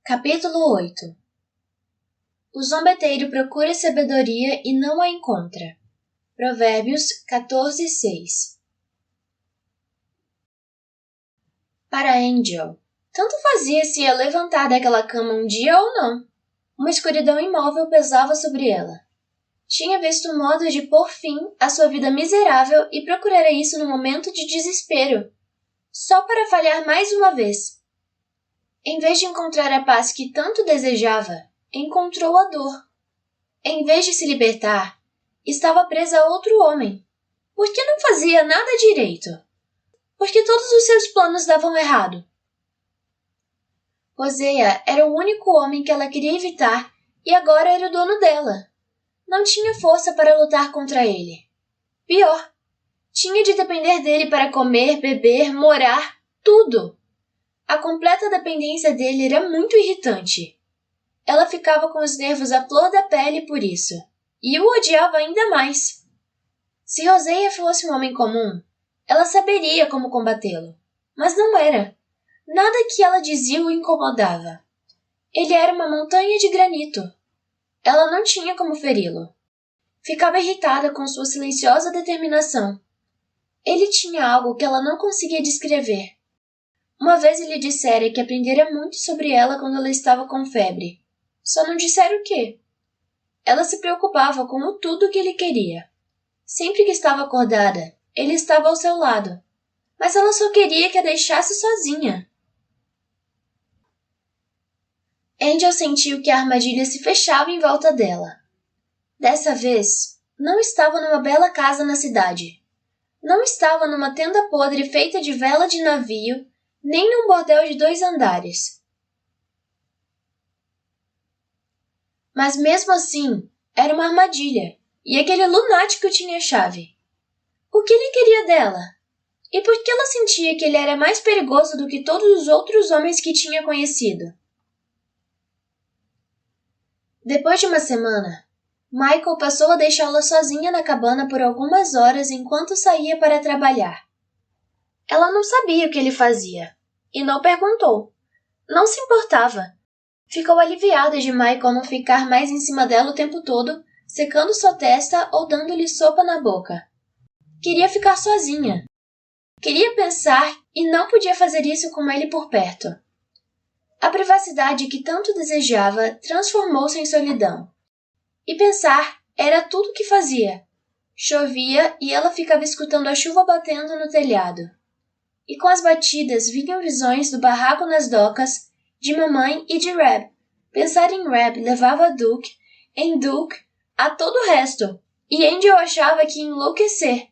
Capítulo 8. O zombeteiro procura sabedoria e não a encontra. Provérbios 14:6. Para Angel, tanto fazia se ia levantar daquela cama um dia ou não. Uma escuridão imóvel pesava sobre ela. Tinha visto um modo de pôr fim à sua vida miserável e procurara isso no momento de desespero, só para falhar mais uma vez. Em vez de encontrar a paz que tanto desejava, encontrou a dor. Em vez de se libertar, estava presa a outro homem. Por que não fazia nada direito? Porque todos os seus planos davam errado. Hosea era o único homem que ela queria evitar e agora era o dono dela. Não tinha força para lutar contra ele. Pior, tinha de depender dele para comer, beber, morar, tudo. A completa dependência dele era muito irritante. Ela ficava com os nervos à flor da pele por isso, e o odiava ainda mais. Se Hosea fosse um homem comum, ela saberia como combatê-lo, mas não era. Nada que ela dizia o incomodava. Ele era uma montanha de granito. Ela não tinha como feri-lo. Ficava irritada com sua silenciosa determinação. Ele tinha algo que ela não conseguia descrever. Uma vez ele dissera que aprendera muito sobre ela quando ela estava com febre. Só não dissera o quê. Ela se preocupava com o tudo que ele queria. Sempre que estava acordada, ele estava ao seu lado. Mas ela só queria que a deixasse sozinha. Angel sentiu que a armadilha se fechava em volta dela. Dessa vez, não estava numa bela casa na cidade. Não estava numa tenda podre feita de vela de navio, nem num bordel de 2 andares. Mas mesmo assim, era uma armadilha, e aquele lunático tinha a chave. O que ele queria dela? E por que ela sentia que ele era mais perigoso do que todos os outros homens que tinha conhecido? Depois de uma semana, Michael passou a deixá-la sozinha na cabana por algumas horas enquanto saía para trabalhar. Ela não sabia o que ele fazia, e não perguntou. Não se importava. Ficou aliviada de Michael não ficar mais em cima dela o tempo todo, secando sua testa ou dando-lhe sopa na boca. Queria ficar sozinha. Queria pensar e não podia fazer isso com ele por perto. A privacidade que tanto desejava transformou-se em solidão. E pensar era tudo o que fazia. Chovia e ela ficava escutando a chuva batendo no telhado. E com as batidas vinham visões do barraco nas docas, de mamãe e de Reb. Pensar em Reb levava a Duke, em Duke, a todo o resto, e Angel achava que ia enlouquecer.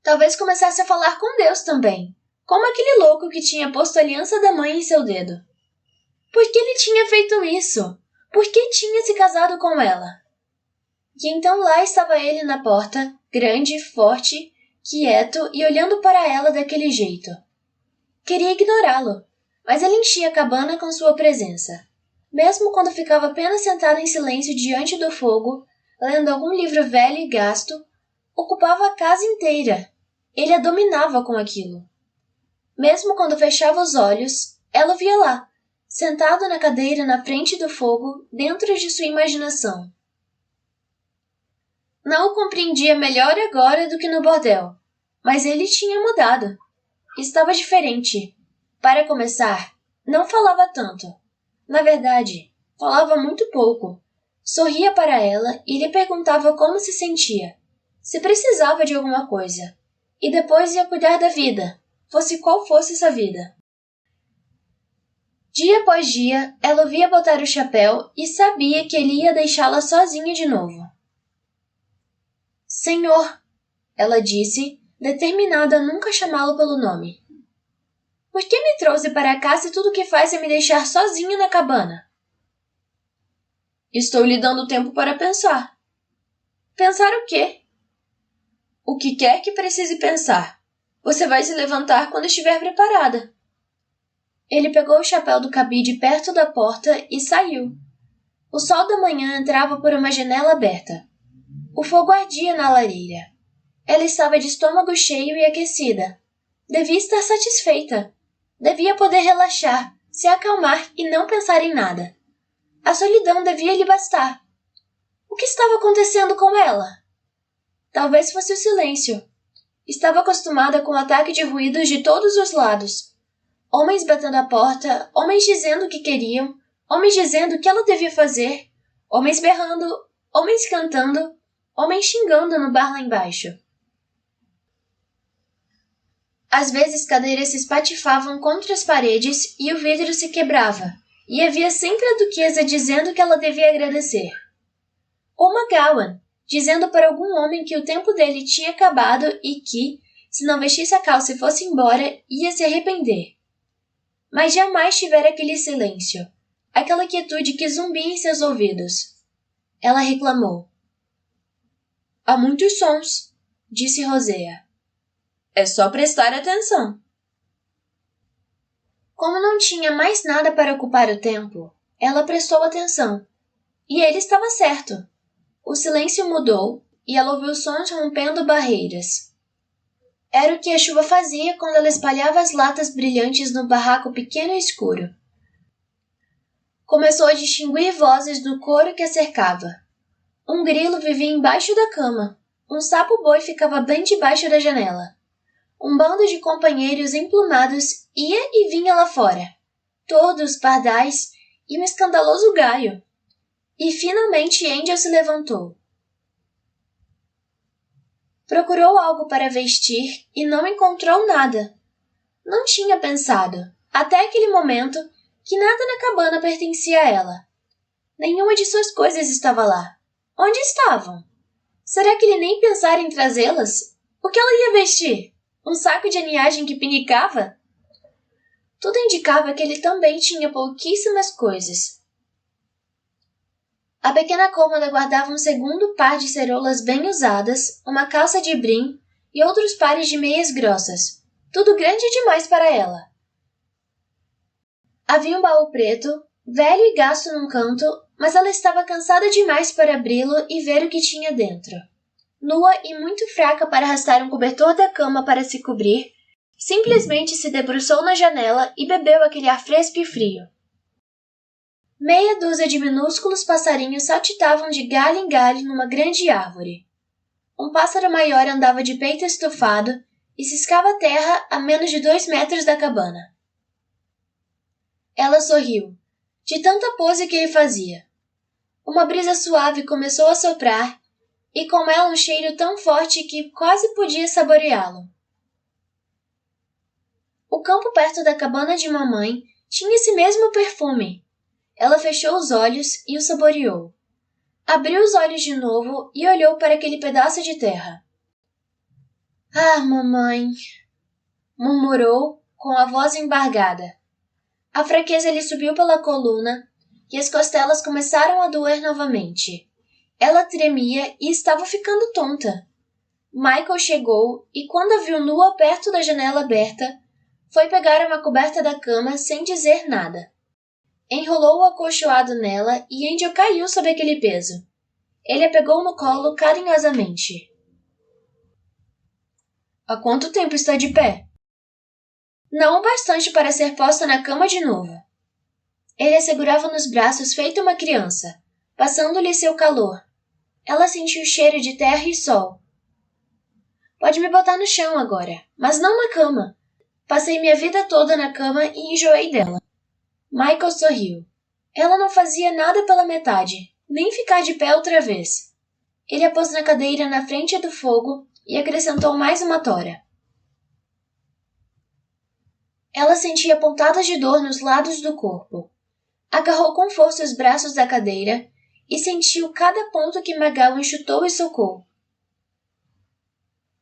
Talvez começasse a falar com Deus também, como aquele louco que tinha posto a aliança da mãe em seu dedo. Por que ele tinha feito isso? Por que tinha se casado com ela? E então lá estava ele na porta, grande, forte, quieto e olhando para ela daquele jeito. Queria ignorá-lo, mas ele enchia a cabana com sua presença. Mesmo quando ficava apenas sentada em silêncio diante do fogo, lendo algum livro velho e gasto, ocupava a casa inteira. Ele a dominava com aquilo. Mesmo quando fechava os olhos, ela o via lá, sentado na cadeira na frente do fogo, dentro de sua imaginação. Não o compreendia melhor agora do que no bordel, mas ele tinha mudado. Estava diferente. Para começar, não falava tanto. Na verdade, falava muito pouco. Sorria para ela e lhe perguntava como se sentia, se precisava de alguma coisa, e depois ia cuidar da vida, fosse qual fosse essa vida. Dia após dia, ela o via botar o chapéu e sabia que ele ia deixá-la sozinha de novo. Senhor, ela disse, determinada a nunca chamá-lo pelo nome. Por que me trouxe para cá se tudo o que faz é me deixar sozinha na cabana? Estou lhe dando tempo para pensar. Pensar o quê? O que quer que precise pensar. Você vai se levantar quando estiver preparada. Ele pegou o chapéu do cabide perto da porta e saiu. O sol da manhã entrava por uma janela aberta. O fogo ardia na lareira. Ela estava de estômago cheio e aquecida. Devia estar satisfeita. Devia poder relaxar, se acalmar e não pensar em nada. A solidão devia lhe bastar. O que estava acontecendo com ela? Talvez fosse o silêncio. Estava acostumada com o ataque de ruídos de todos os lados. Homens batendo à porta, homens dizendo o que queriam, homens dizendo o que ela devia fazer, homens berrando, homens cantando, homens xingando no bar lá embaixo. Às vezes cadeiras se espatifavam contra as paredes e o vidro se quebrava, e havia sempre a duquesa dizendo que ela devia agradecer. Ou McGowan, dizendo para algum homem que o tempo dele tinha acabado e que, se não vestisse a calça e fosse embora, ia se arrepender. Mas jamais tivera aquele silêncio, aquela quietude que zumbia em seus ouvidos. Ela reclamou. Há muitos sons, disse Rosea. É só prestar atenção. Como não tinha mais nada para ocupar o tempo, ela prestou atenção. E ele estava certo. O silêncio mudou e ela ouviu sons rompendo barreiras. Era o que a chuva fazia quando ela espalhava as latas brilhantes no barraco pequeno e escuro. Começou a distinguir vozes do coro que a cercava. Um grilo vivia embaixo da cama. Um sapo-boi ficava bem debaixo da janela. Um bando de companheiros emplumados ia e vinha lá fora. Todos pardais e um escandaloso gaio. E finalmente Angel se levantou. Procurou algo para vestir e não encontrou nada. Não tinha pensado, até aquele momento, que nada na cabana pertencia a ela. Nenhuma de suas coisas estava lá. Onde estavam? Será que ele nem pensara em trazê-las? O que ela ia vestir? Um saco de aniagem que pinicava? Tudo indicava que ele também tinha pouquíssimas coisas. A pequena cômoda guardava um segundo par de ceroulas bem usadas, uma calça de brim e outros pares de meias grossas. Tudo grande demais para ela. Havia um baú preto, velho e gasto num canto, mas ela estava cansada demais para abri-lo e ver o que tinha dentro. Nua e muito fraca para arrastar um cobertor da cama para se cobrir, simplesmente se debruçou na janela e bebeu aquele ar fresco e frio. Meia dúzia de minúsculos passarinhos saltitavam de galho em galho numa grande árvore. Um pássaro maior andava de peito estufado e ciscava a terra a menos de 2 metros da cabana. Ela sorriu, de tanta pose que ele fazia. Uma brisa suave começou a soprar e com ela um cheiro tão forte que quase podia saboreá-lo. O campo perto da cabana de mamãe tinha esse mesmo perfume. Ela fechou os olhos e o saboreou. Abriu os olhos de novo e olhou para aquele pedaço de terra. — Ah, mamãe! Murmurou com a voz embargada. A fraqueza lhe subiu pela coluna e as costelas começaram a doer novamente. Ela tremia e estava ficando tonta. Michael chegou e, quando a viu nua perto da janela aberta, foi pegar uma coberta da cama sem dizer nada. Enrolou o acolchoado nela e Angel caiu sob aquele peso. Ele a pegou no colo carinhosamente. — Há quanto tempo está de pé? — Não o bastante para ser posta na cama de novo. Ele a segurava nos braços feito uma criança, passando-lhe seu calor. Ela sentiu o cheiro de terra e sol. — Pode me botar no chão agora, mas não na cama. Passei minha vida toda na cama e enjoei dela. Michael sorriu. Ela não fazia nada pela metade, nem ficar de pé outra vez. Ele a pôs na cadeira na frente do fogo e acrescentou mais uma tora. Ela sentia pontadas de dor nos lados do corpo. Agarrou com força os braços da cadeira e sentiu cada ponto que McGowan chutou e socou.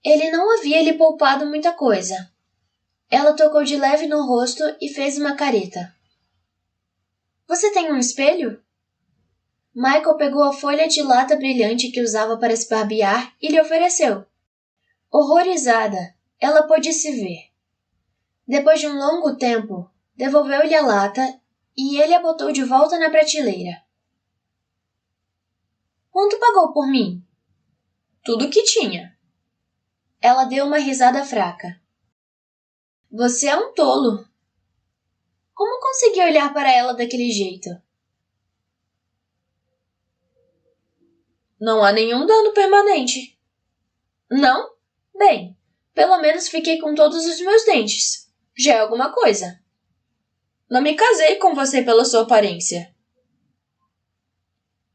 Ele não havia lhe poupado muita coisa. Ela tocou de leve no rosto e fez uma careta. — Você tem um espelho? Michael pegou a folha de lata brilhante que usava para se barbear e lhe ofereceu. Horrorizada, ela pôde se ver. Depois de um longo tempo, devolveu-lhe a lata e ele a botou de volta na prateleira. — Quanto pagou por mim? — Tudo o que tinha. Ela deu uma risada fraca. — Você é um tolo. Como consegui olhar para ela daquele jeito? Não há nenhum dano permanente. Não? Bem, pelo menos fiquei com todos os meus dentes. Já é alguma coisa. Não me casei com você pela sua aparência.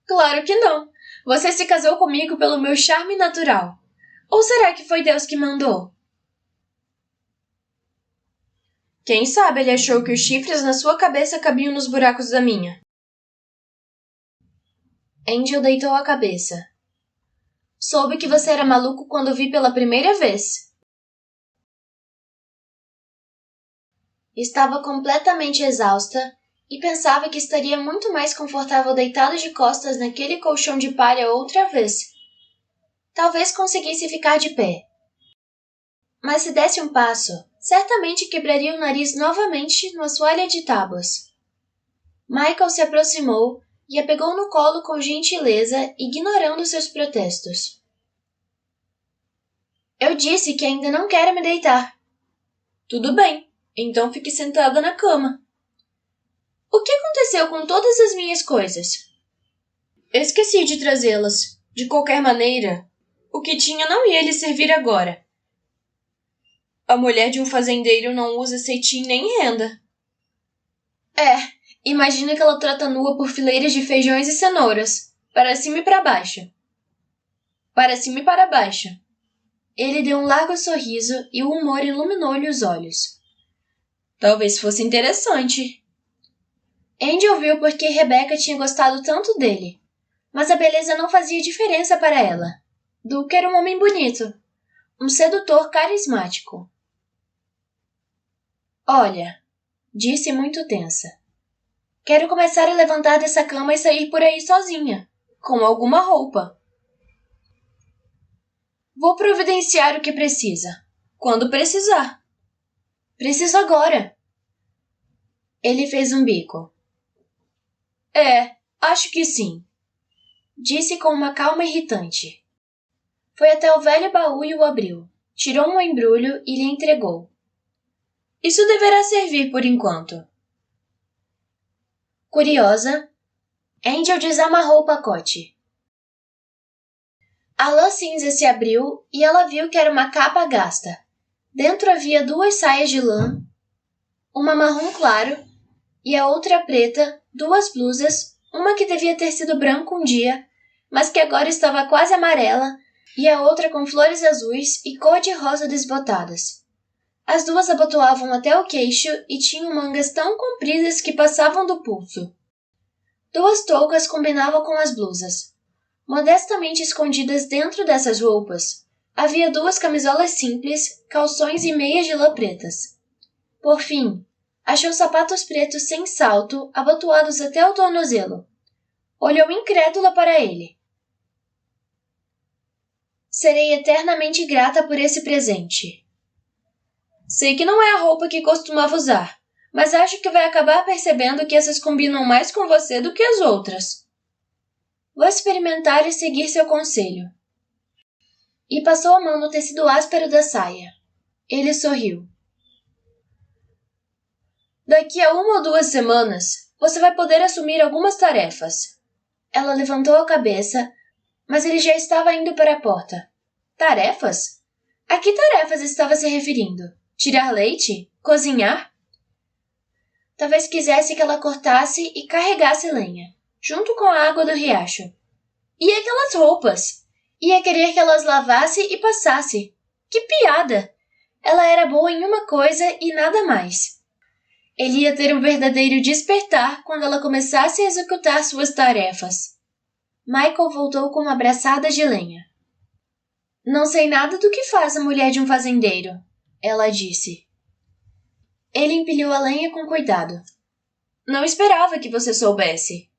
Claro que não. Você se casou comigo pelo meu charme natural. Ou será que foi Deus que mandou? Quem sabe ele achou que os chifres na sua cabeça cabiam nos buracos da minha. Angel deitou a cabeça. Soube que você era maluco quando vi pela primeira vez. Estava completamente exausta e pensava que estaria muito mais confortável deitada de costas naquele colchão de palha outra vez. Talvez conseguisse ficar de pé. Mas se desse um passo, certamente quebraria o nariz novamente no assoalho de tábuas. Michael se aproximou e a pegou no colo com gentileza, ignorando seus protestos. Eu disse que ainda não quero me deitar. Tudo bem, então fique sentada na cama. O que aconteceu com todas as minhas coisas? Esqueci de trazê-las. De qualquer maneira, o que tinha não ia lhe servir agora. A mulher de um fazendeiro não usa cetim nem renda. Imagina que ela trota nua por fileiras de feijões e cenouras, para cima e para baixo. Para cima e para baixo. Ele deu um largo sorriso e o humor iluminou-lhe os olhos. Talvez fosse interessante. Andy ouviu porque Rebecca tinha gostado tanto dele, mas a beleza não fazia diferença para ela. Duke era um homem bonito, um sedutor carismático. Olha, disse muito tensa. Quero começar a levantar dessa cama e sair por aí sozinha, com alguma roupa. Vou providenciar o que precisa, quando precisar. Preciso agora. Ele fez um bico. Acho que sim, disse com uma calma irritante. Foi até o velho baú e o abriu, tirou um embrulho e lhe entregou. Isso deverá servir por enquanto. Curiosa, Angel desamarrou o pacote. A lã cinza se abriu e ela viu que era uma capa gasta. Dentro havia 2 saias de lã, uma marrom claro e a outra preta, 2 blusas, uma que devia ter sido branca um dia, mas que agora estava quase amarela, e a outra com flores azuis e cor-de-rosa desbotadas. As 2 abotoavam até o queixo e tinham mangas tão compridas que passavam do pulso. 2 toucas combinavam com as blusas. Modestamente escondidas dentro dessas roupas, havia 2 camisolas simples, calções e meias de lã pretas. Por fim, achou sapatos pretos sem salto, abotoados até o tornozelo. Olhou incrédula para ele. Serei eternamente grata por esse presente. Sei que não é a roupa que costumava usar, mas acho que vai acabar percebendo que essas combinam mais com você do que as outras. Vou experimentar e seguir seu conselho. E passou a mão no tecido áspero da saia. Ele sorriu. Daqui a 1 ou 2 semanas, você vai poder assumir algumas tarefas. Ela levantou a cabeça, mas ele já estava indo para a porta. Tarefas? A que tarefas estava se referindo? Tirar leite? Cozinhar? Talvez quisesse que ela cortasse e carregasse lenha, junto com a água do riacho. E aquelas roupas? Ia querer que elas lavasse e passasse. Que piada! Ela era boa em uma coisa e nada mais. Ele ia ter um verdadeiro despertar quando ela começasse a executar suas tarefas. Michael voltou com uma braçada de lenha. Não sei nada do que faz a mulher de um fazendeiro, ela disse. Ele empilhou a lenha com cuidado. Não esperava que você soubesse.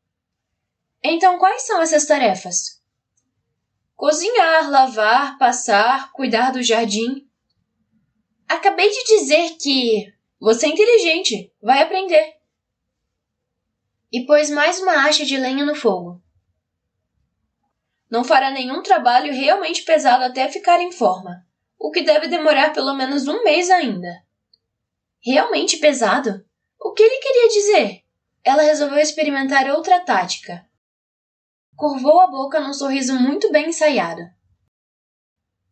Então quais são essas tarefas? Cozinhar, lavar, passar, cuidar do jardim. Acabei de dizer que... Você é inteligente, vai aprender. E pôs mais uma acha de lenha no fogo. Não fará nenhum trabalho realmente pesado até ficar em forma, o que deve demorar pelo menos 1 mês ainda. Realmente pesado? O que ele queria dizer? Ela resolveu experimentar outra tática. Curvou a boca num sorriso muito bem ensaiado.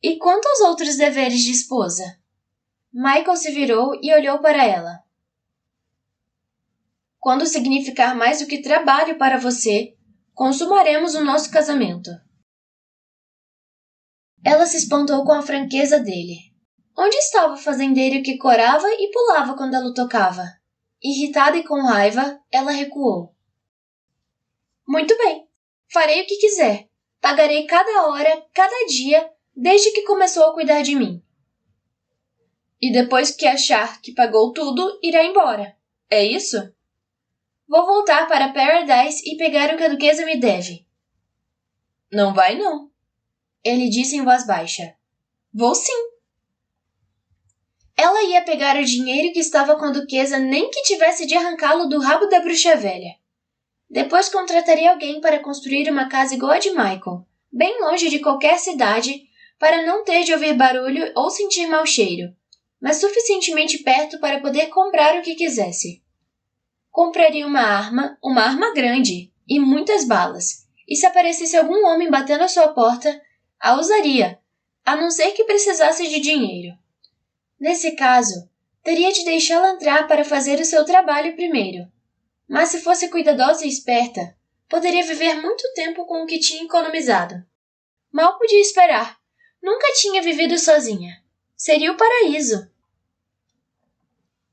E quanto aos outros deveres de esposa? Michael se virou e olhou para ela. Quando significar mais do que trabalho para você, consumaremos o nosso casamento. Ela se espantou com a franqueza dele. Onde estava o fazendeiro que corava e pulava quando ela o tocava? Irritada e com raiva, ela recuou. Muito bem, farei o que quiser. Pagarei cada hora, cada dia, desde que começou a cuidar de mim. E depois que achar que pagou tudo, irá embora. É isso? Vou voltar para Paradise e pegar o que a duquesa me deve. Não vai, não. Ele disse em voz baixa. Vou sim. Ela ia pegar o dinheiro que estava com a duquesa nem que tivesse de arrancá-lo do rabo da bruxa velha. Depois contrataria alguém para construir uma casa igual a de Michael, bem longe de qualquer cidade, para não ter de ouvir barulho ou sentir mau cheiro, mas suficientemente perto para poder comprar o que quisesse. Compraria uma arma grande, e muitas balas, e se aparecesse algum homem batendo à sua porta, a usaria, a não ser que precisasse de dinheiro. Nesse caso, teria de deixá-la entrar para fazer o seu trabalho primeiro. Mas se fosse cuidadosa e esperta, poderia viver muito tempo com o que tinha economizado. Mal podia esperar. Nunca tinha vivido sozinha. Seria o paraíso.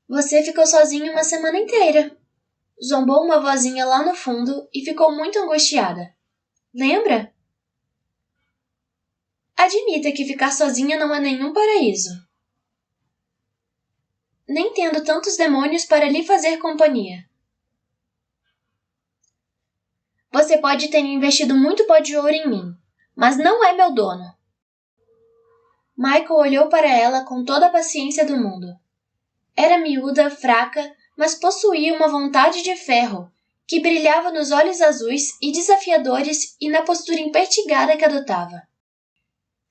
Você ficou sozinha uma semana inteira. Zombou uma vozinha lá no fundo e ficou muito angustiada. Lembra? Admita que ficar sozinha não é nenhum paraíso. Nem tendo tantos demônios para lhe fazer companhia. Você pode ter investido muito pó de ouro em mim, mas não é meu dono. Michael olhou para ela com toda a paciência do mundo. Era miúda, fraca, mas possuía uma vontade de ferro, que brilhava nos olhos azuis e desafiadores e na postura impertigada que adotava.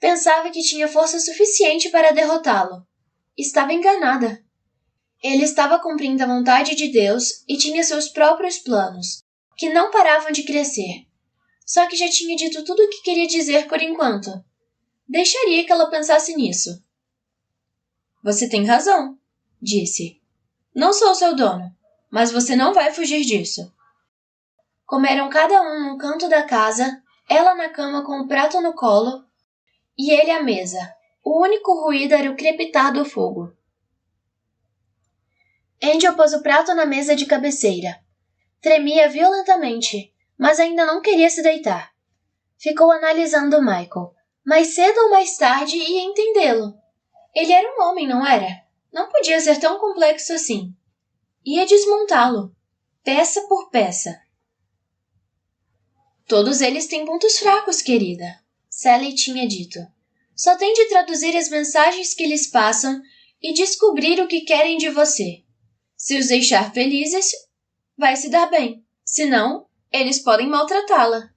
Pensava que tinha força suficiente para derrotá-lo. Estava enganada. Ele estava cumprindo a vontade de Deus e tinha seus próprios planos, que não paravam de crescer. Só que já tinha dito tudo o que queria dizer por enquanto. Deixaria que ela pensasse nisso. Você tem razão, disse. Não sou seu dono, mas você não vai fugir disso. Comeram cada um num canto da casa, ela na cama com o prato no colo e ele à mesa. O único ruído era o crepitar do fogo. Angel pôs o prato na mesa de cabeceira. Tremia violentamente, mas ainda não queria se deitar. Ficou analisando Michael. Mais cedo ou mais tarde ia entendê-lo. Ele era um homem, não era? Não podia ser tão complexo assim. Ia desmontá-lo, peça por peça. Todos eles têm pontos fracos, querida, Sally tinha dito. Só tem de traduzir as mensagens que lhes passam e descobrir o que querem de você. Se os deixar felizes, vai se dar bem. Se não, eles podem maltratá-la.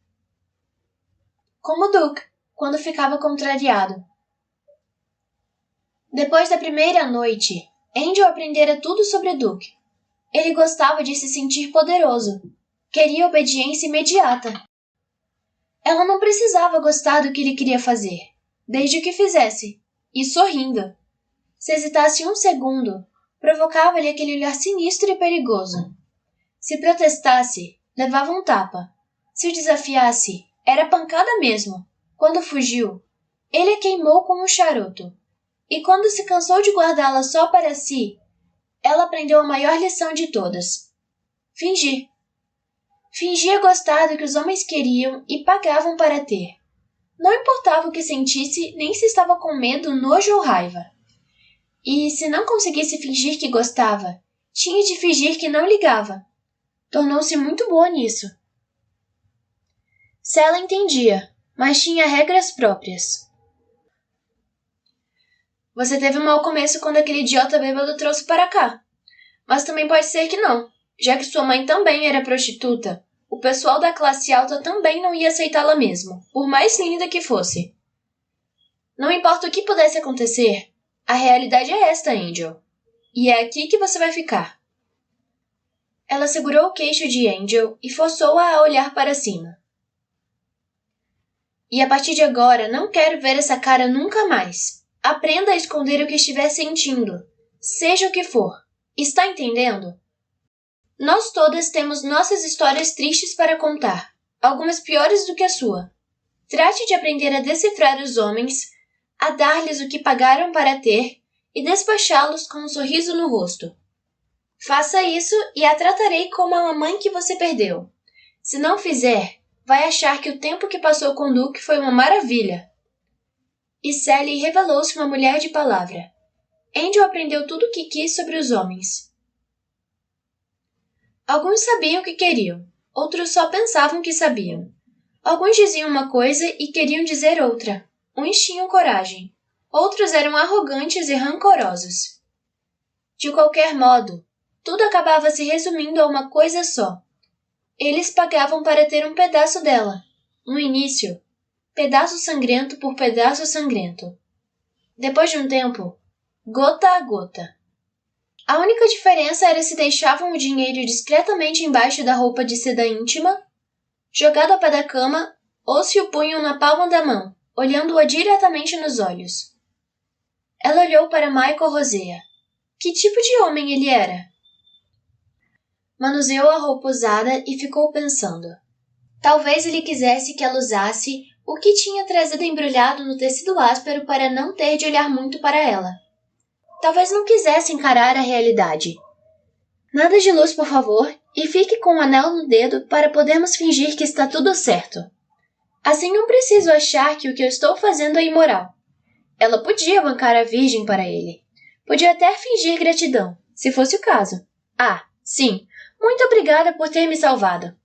Como Duke, quando ficava contrariado. Depois da primeira noite, Angel aprendera tudo sobre Duke. Ele gostava de se sentir poderoso. Queria obediência imediata. Ela não precisava gostar do que ele queria fazer, desde que fizesse, e sorrindo. Se hesitasse um segundo, provocava-lhe aquele olhar sinistro e perigoso. Se protestasse, levava um tapa. Se o desafiasse, era pancada mesmo. Quando fugiu, ele a queimou com um charuto. E quando se cansou de guardá-la só para si, ela aprendeu a maior lição de todas. Fingir. Fingia gostar do que os homens queriam e pagavam para ter. Não importava o que sentisse, nem se estava com medo, nojo ou raiva. E, se não conseguisse fingir que gostava, tinha de fingir que não ligava. Tornou-se muito boa nisso. Sela entendia, mas tinha regras próprias. Você teve um mau começo quando aquele idiota bêbado trouxe para cá. Mas também pode ser que não. Já que sua mãe também era prostituta, o pessoal da classe alta também não ia aceitá-la mesmo, por mais linda que fosse. Não importa o que pudesse acontecer, a realidade é esta, Angel. E é aqui que você vai ficar. Ela segurou o queixo de Angel e forçou-a a olhar para cima. E a partir de agora, não quero ver essa cara nunca mais. Aprenda a esconder o que estiver sentindo, seja o que for. Está entendendo? Nós todas temos nossas histórias tristes para contar, algumas piores do que a sua. Trate de aprender a decifrar os homens, a dar-lhes o que pagaram para ter e despachá-los com um sorriso no rosto. Faça isso e a tratarei como a mamãe que você perdeu. Se não fizer, vai achar que o tempo que passou com Duke foi uma maravilha. E Sally revelou-se uma mulher de palavra. Angel aprendeu tudo o que quis sobre os homens. Alguns sabiam o que queriam, outros só pensavam que sabiam. Alguns diziam uma coisa e queriam dizer outra. Uns tinham coragem, outros eram arrogantes e rancorosos. De qualquer modo, tudo acabava se resumindo a uma coisa só. Eles pagavam para ter um pedaço dela. No início, pedaço sangrento por pedaço sangrento. Depois de um tempo, gota a gota. A única diferença era se deixavam o dinheiro discretamente embaixo da roupa de seda íntima, jogado ao pé da cama, ou se o punham na palma da mão, olhando-a diretamente nos olhos. Ela olhou para Michael Rosea. Que tipo de homem ele era? Manuseou a roupa usada e ficou pensando. Talvez ele quisesse que ela usasse o que tinha trazido embrulhado no tecido áspero para não ter de olhar muito para ela. Talvez não quisesse encarar a realidade. Nada de luz, por favor, e fique com o anel no dedo para podermos fingir que está tudo certo. Assim não preciso achar que o que eu estou fazendo é imoral. Ela podia bancar a virgem para ele. Podia até fingir gratidão, se fosse o caso. Ah, sim, muito obrigada por ter me salvado.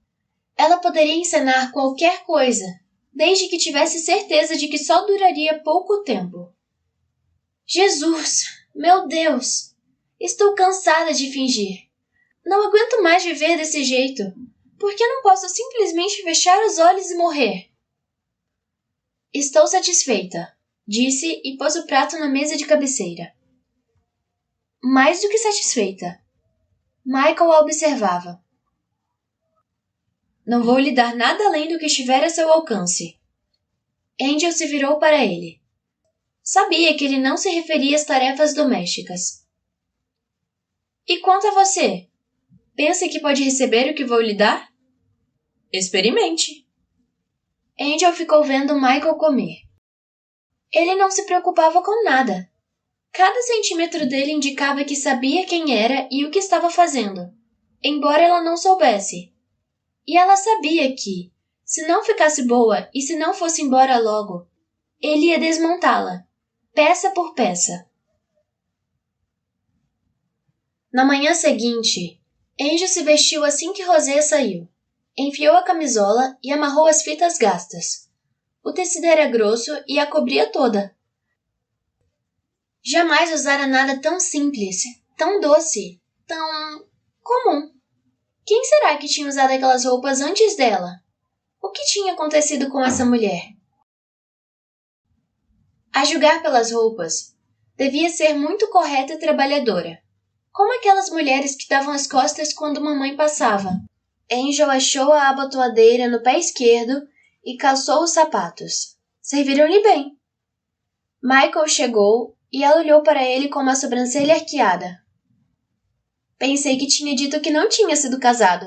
Ela poderia encenar qualquer coisa, desde que tivesse certeza de que só duraria pouco tempo. Jesus, meu Deus! Estou cansada de fingir. Não aguento mais viver desse jeito. Por que não posso simplesmente fechar os olhos e morrer? Estou satisfeita, disse e pôs o prato na mesa de cabeceira. Mais do que satisfeita. Michael a observava. Não vou lhe dar nada além do que estiver a seu alcance. Angel se virou para ele. Sabia que ele não se referia às tarefas domésticas. E quanto a você? Pensa que pode receber o que vou lhe dar? Experimente. Angel ficou vendo Michael comer. Ele não se preocupava com nada. Cada centímetro dele indicava que sabia quem era e o que estava fazendo, embora ela não soubesse. E ela sabia que, se não ficasse boa e se não fosse embora logo, ele ia desmontá-la, peça por peça. Na manhã seguinte, Angel se vestiu assim que Rosé saiu. Enfiou a camisola e amarrou as fitas gastas. O tecido era grosso e a cobria toda. Jamais usara nada tão simples, tão doce, tão comum. Quem será que tinha usado aquelas roupas antes dela? O que tinha acontecido com essa mulher? A julgar pelas roupas, devia ser muito correta e trabalhadora, como aquelas mulheres que davam as costas quando mamãe passava. Angel achou a abotoadeira no pé esquerdo e calçou os sapatos. Serviram-lhe bem. Michael chegou e ela olhou para ele com uma sobrancelha arqueada. Pensei que tinha dito que não tinha sido casado.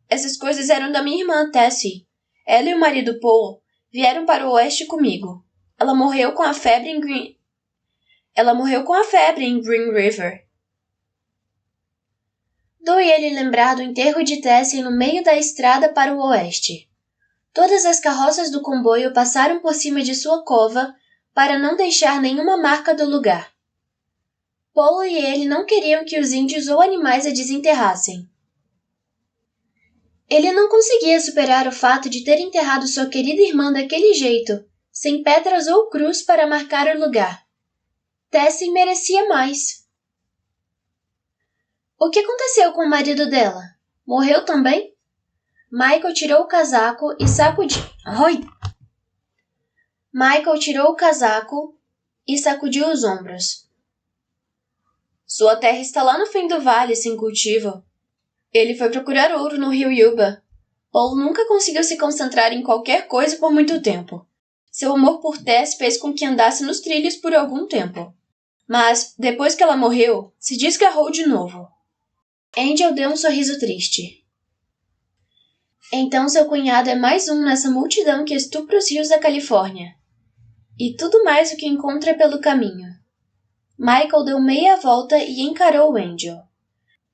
Essas coisas eram da minha irmã, Tessie. Ela e o marido Paul vieram para o oeste comigo. Ela morreu com a febre em Green River. Doía-lhe lembrar do enterro de Tessie no meio da estrada para o oeste. Todas as carroças do comboio passaram por cima de sua cova para não deixar nenhuma marca do lugar. Paul e ele não queriam que os índios ou animais a desenterrassem. Ele não conseguia superar o fato de ter enterrado sua querida irmã daquele jeito, sem pedras ou cruz para marcar o lugar. Tessie merecia mais. O que aconteceu com o marido dela? Morreu também? Michael tirou o casaco e sacudiu... Michael tirou o casaco e sacudiu os ombros. Sua terra está lá no fim do vale, sem cultivo. Ele foi procurar ouro no rio Yuba. Paul nunca conseguiu se concentrar em qualquer coisa por muito tempo. Seu amor por Tess fez com que andasse nos trilhos por algum tempo. Mas, depois que ela morreu, se desgarrou de novo. Angel deu um sorriso triste. Então seu cunhado é mais um nessa multidão que estupra os rios da Califórnia. E tudo mais o que encontra pelo caminho. Michael deu meia volta e encarou Angel.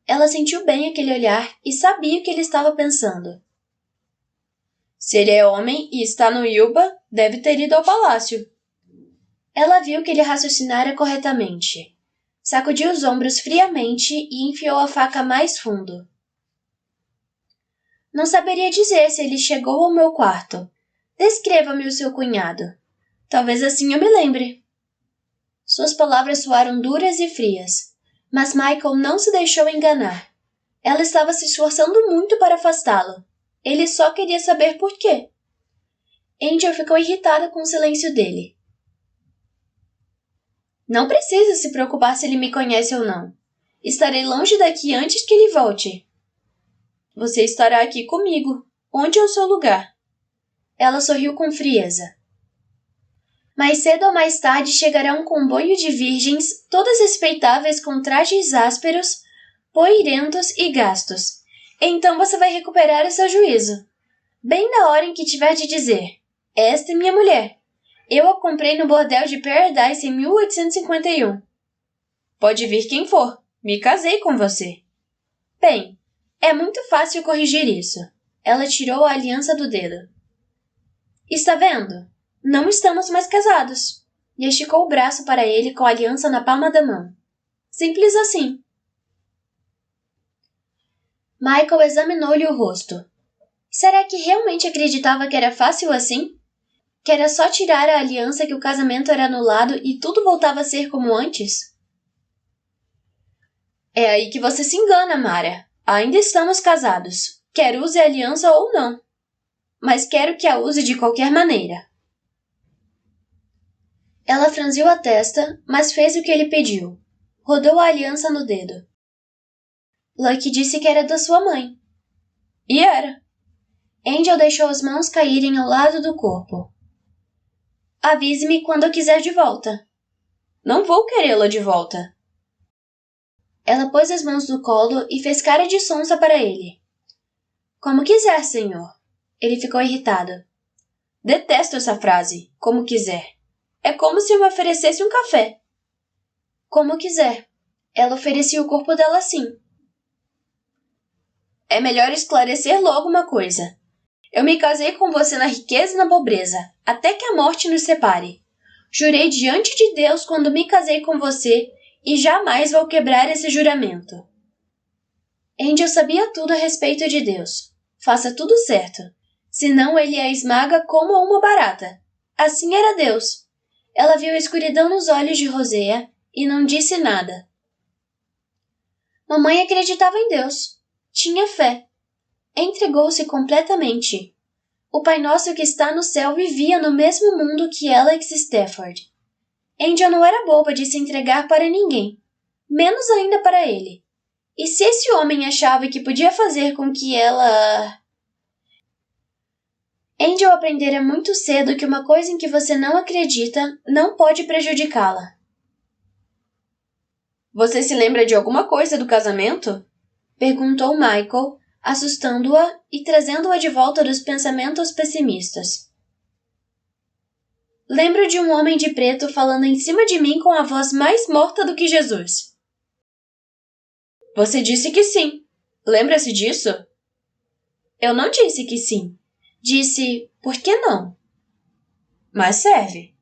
Ela sentiu bem aquele olhar e sabia o que ele estava pensando. Se ele é homem e está no Yuba, deve ter ido ao palácio. Ela viu que ele raciocinara corretamente. Sacudiu os ombros friamente e enfiou a faca mais fundo. Não saberia dizer se ele chegou ao meu quarto. Descreva-me o seu cunhado. Talvez assim eu me lembre. Suas palavras soaram duras e frias, mas Michael não se deixou enganar. Ela estava se esforçando muito para afastá-lo. Ele só queria saber por quê. Angel ficou irritada com o silêncio dele. Não precisa se preocupar se ele me conhece ou não. Estarei longe daqui antes que ele volte. Você estará aqui comigo. Onde é o seu lugar? Ela sorriu com frieza. Mais cedo ou mais tarde chegará um comboio de virgens, todas respeitáveis com trajes ásperos, poeirentos e gastos. Então você vai recuperar o seu juízo. Bem na hora em que tiver de dizer, esta é minha mulher. Eu a comprei no bordel de Paradise em 1851. Pode vir quem for. Me casei com você. Bem, é muito fácil corrigir isso. Ela tirou a aliança do dedo. Está vendo? Não estamos mais casados. E esticou o braço para ele com a aliança na palma da mão. Simples assim. Michael examinou-lhe o rosto. Será que realmente acreditava que era fácil assim? Que era só tirar a aliança que o casamento era anulado e tudo voltava a ser como antes? É aí que você se engana, Mara. Ainda estamos casados. Quer use a aliança ou não. Mas quero que a use de qualquer maneira. Ela franziu a testa, mas fez o que ele pediu. Rodou a aliança no dedo. Lucky disse que era da sua mãe. E era. Angel deixou as mãos caírem ao lado do corpo. Avise-me quando eu quiser de volta. Não vou querê-la de volta. Ela pôs as mãos no colo e fez cara de sonsa para ele. Como quiser, senhor. Ele ficou irritado. Detesto essa frase, como quiser. É como se eu me oferecesse um café. Como quiser. Ela oferecia o corpo dela assim. É melhor esclarecer logo uma coisa. Eu me casei com você na riqueza e na pobreza, até que a morte nos separe. Jurei diante de Deus quando me casei com você e jamais vou quebrar esse juramento. Angel sabia tudo a respeito de Deus. Faça tudo certo, senão ele a esmaga como uma barata. Assim era Deus. Ela viu a escuridão nos olhos de Rosea e não disse nada. Mamãe acreditava em Deus. Tinha fé. Entregou-se completamente. O Pai Nosso que está no céu vivia no mesmo mundo que Alex Stafford. Angel não era boba de se entregar para ninguém, menos ainda para ele. E se esse homem achava que podia fazer com que ela... Angel aprendera muito cedo que uma coisa em que você não acredita não pode prejudicá-la. Você se lembra de alguma coisa do casamento? Perguntou Michael, assustando-a e trazendo-a de volta dos pensamentos pessimistas. Lembro de um homem de preto falando em cima de mim com a voz mais morta do que Jesus. Você disse que sim. Lembra-se disso? Eu não disse que sim. Disse, por que não? Mas serve.